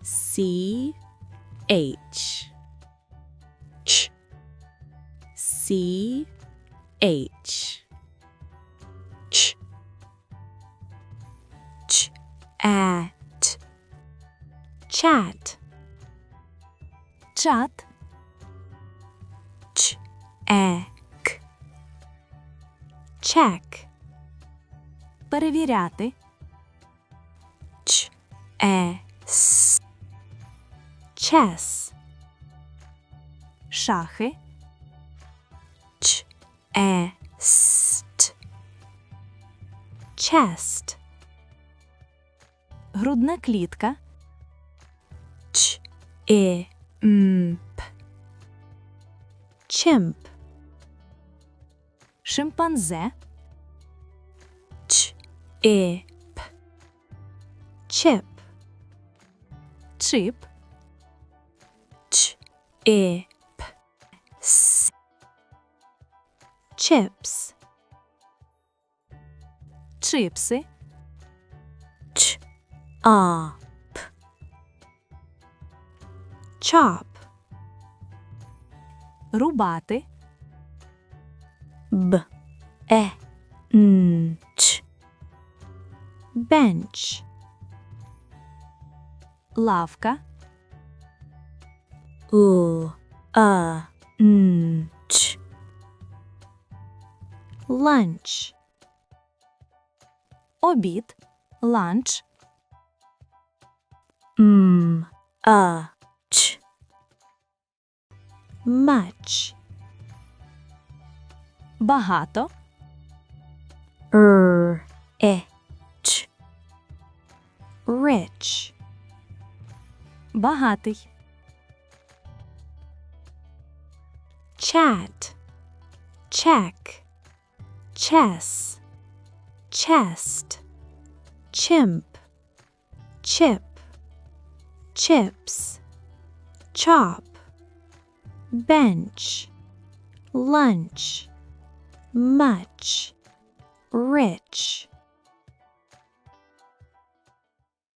C H Ч. C H Ч. Ч. At Chat Чат Ч. Ек Check Перевіряти Ч. С Chess Шахи Ч. Est Chest Грудна клітка Ч. Imp Chimp Шимпанзе Ч. Ip Chip Чип Ч. Ip S Chips Чипси Ч. Up Chop Рубати Б. Ч Bench Лавка У. Ч. Lunch Обід Lunch Ч. Much Багато Ч. Rich Багатий Chat Check Chess Chest Chimp Chip Chips Chop Bench Lunch Much Rich